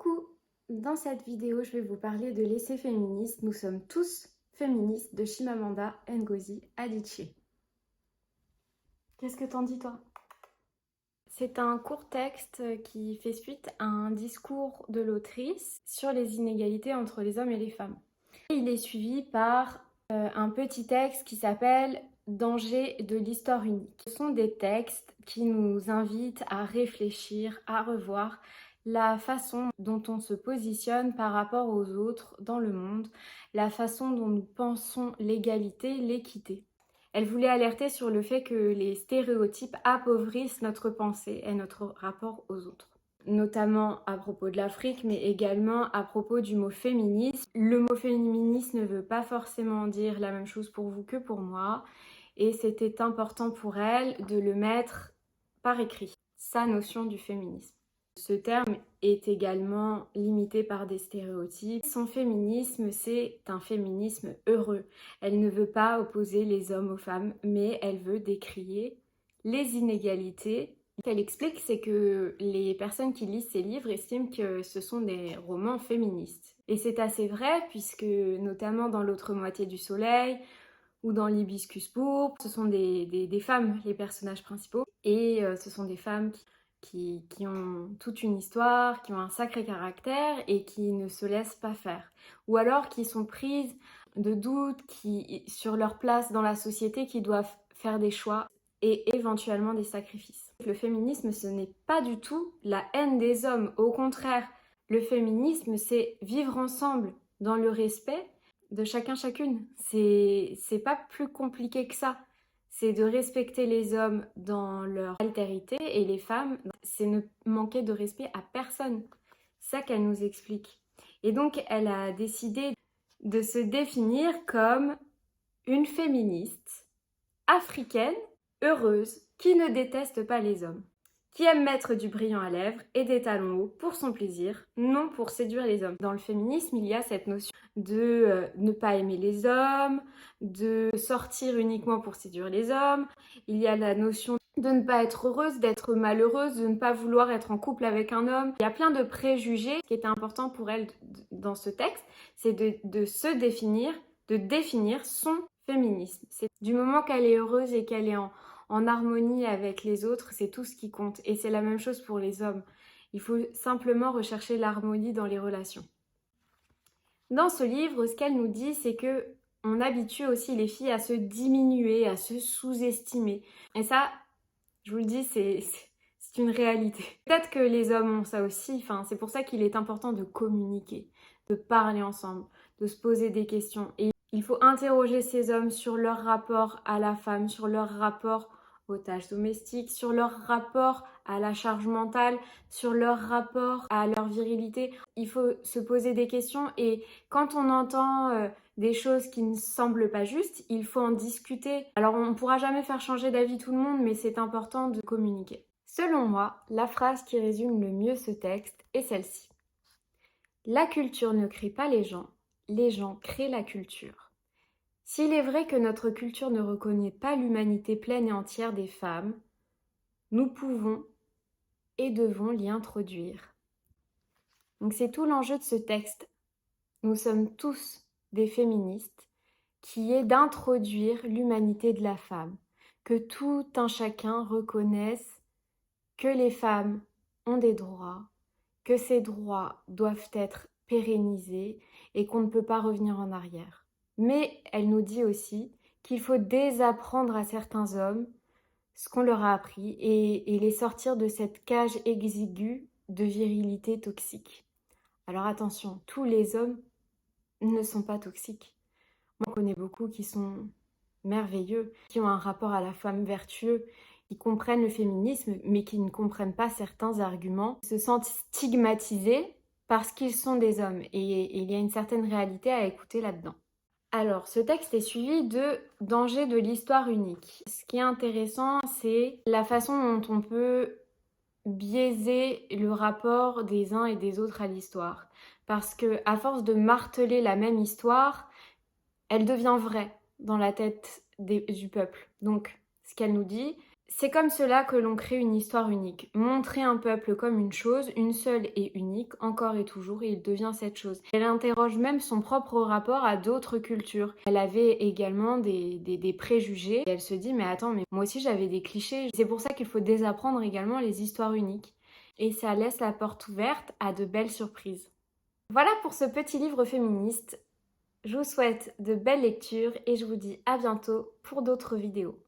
Coucou! Dans cette vidéo, je vais vous parler de l'essai féministe Nous sommes tous féministes de Chimamanda Ngozi Adichie. Qu'est-ce que t'en dis toi? C'est un court texte qui fait suite à un discours de l'autrice sur les inégalités entre les hommes et les femmes. Et il est suivi par un petit texte qui s'appelle Danger de l'histoire unique. Ce sont des textes qui nous invitent à réfléchir, à revoir la façon dont on se positionne par rapport aux autres dans le monde, la façon dont nous pensons l'égalité, l'équité. Elle voulait alerter sur le fait que les stéréotypes appauvrissent notre pensée et notre rapport aux autres. Notamment à propos de l'Afrique, mais également à propos du mot féminisme. Le mot féministe ne veut pas forcément dire la même chose pour vous que pour moi, et c'était important pour elle de le mettre par écrit, sa notion du féminisme. Ce terme est également limité par des stéréotypes. Son féminisme, c'est un féminisme heureux. Elle ne veut pas opposer les hommes aux femmes, mais elle veut décrier les inégalités. Ce qu'elle explique, c'est que les personnes qui lisent ces livres estiment que ce sont des romans féministes. Et c'est assez vrai, puisque notamment dans L'autre moitié du soleil ou dans l'Hibiscus pourpre, ce sont des femmes, les personnages principaux. Et ce sont des femmes qui ont toute une histoire, qui ont un sacré caractère et qui ne se laissent pas faire. Ou alors qui sont prises de doutes sur leur place dans la société, qui doivent faire des choix et éventuellement des sacrifices. Le féminisme, ce n'est pas du tout la haine des hommes. Au contraire, le féminisme, c'est vivre ensemble dans le respect de chacun chacune. C'est pas plus compliqué que ça. C'est de respecter les hommes dans leur altérité et les femmes, c'est ne manquer de respect à personne. C'est ça qu'elle nous explique. Et donc, elle a décidé de se définir comme une féministe africaine, heureuse, qui ne déteste pas les hommes, qui aime mettre du brillant à lèvres et des talons hauts pour son plaisir, non pour séduire les hommes. Dans le féminisme, il y a cette notion de ne pas aimer les hommes, de sortir uniquement pour séduire les hommes. Il y a la notion de ne pas être heureuse, d'être malheureuse, de ne pas vouloir être en couple avec un homme. Il y a plein de préjugés. Ce qui est important pour elle dans ce texte, c'est de se définir, de définir son féminisme. C'est du moment qu'elle est heureuse et qu'elle est en harmonie avec les autres, c'est tout ce qui compte. Et c'est la même chose pour les hommes. Il faut simplement rechercher l'harmonie dans les relations. Dans ce livre, ce qu'elle nous dit, c'est que on habitue aussi les filles à se diminuer, à se sous-estimer. Et ça, je vous le dis, c'est une réalité. Peut-être que les hommes ont ça aussi. Enfin, c'est pour ça qu'il est important de communiquer, de parler ensemble, de se poser des questions. Et il faut interroger ces hommes sur leur rapport à la femme, sur leur rapport aux tâches domestiques, sur leur rapport à la charge mentale, sur leur rapport à leur virilité. Il faut se poser des questions et quand on entend des choses qui ne semblent pas justes, il faut en discuter. Alors on ne pourra jamais faire changer d'avis tout le monde, mais c'est important de communiquer. Selon moi, la phrase qui résume le mieux ce texte est celle-ci. La culture ne crée pas les gens créent la culture. S'il est vrai que notre culture ne reconnaît pas l'humanité pleine et entière des femmes, nous pouvons et devons l'y introduire. Donc c'est tout l'enjeu de ce texte. Nous sommes tous des féministes, qui est d'introduire l'humanité de la femme, que tout un chacun reconnaisse que les femmes ont des droits, que ces droits doivent être pérennisés et qu'on ne peut pas revenir en arrière. Mais elle nous dit aussi qu'il faut désapprendre à certains hommes ce qu'on leur a appris et les sortir de cette cage exiguë de virilité toxique. Alors attention, tous les hommes ne sont pas toxiques. Moi, je connais beaucoup qui sont merveilleux, qui ont un rapport à la femme vertueux, qui comprennent le féminisme, mais qui ne comprennent pas certains arguments, se sentent stigmatisés parce qu'ils sont des hommes. Et il y a une certaine réalité à écouter là-dedans. Alors, ce texte est suivi de Danger de l'histoire unique. Ce qui est intéressant, c'est la façon dont on peut biaiser le rapport des uns et des autres à l'histoire. Parce que, à force de marteler la même histoire, elle devient vraie dans la tête du peuple. Donc, ce qu'elle nous dit, C'est comme cela que l'on crée une histoire unique. Montrer un peuple comme une chose, une seule et unique, encore et toujours, et il devient cette chose. Elle interroge même son propre rapport à d'autres cultures. Elle avait également des préjugés. Et elle se dit, mais attends, mais moi aussi j'avais des clichés. C'est pour ça qu'il faut désapprendre également les histoires uniques. Et ça laisse la porte ouverte à de belles surprises. Voilà pour ce petit livre féministe. Je vous souhaite de belles lectures et je vous dis à bientôt pour d'autres vidéos.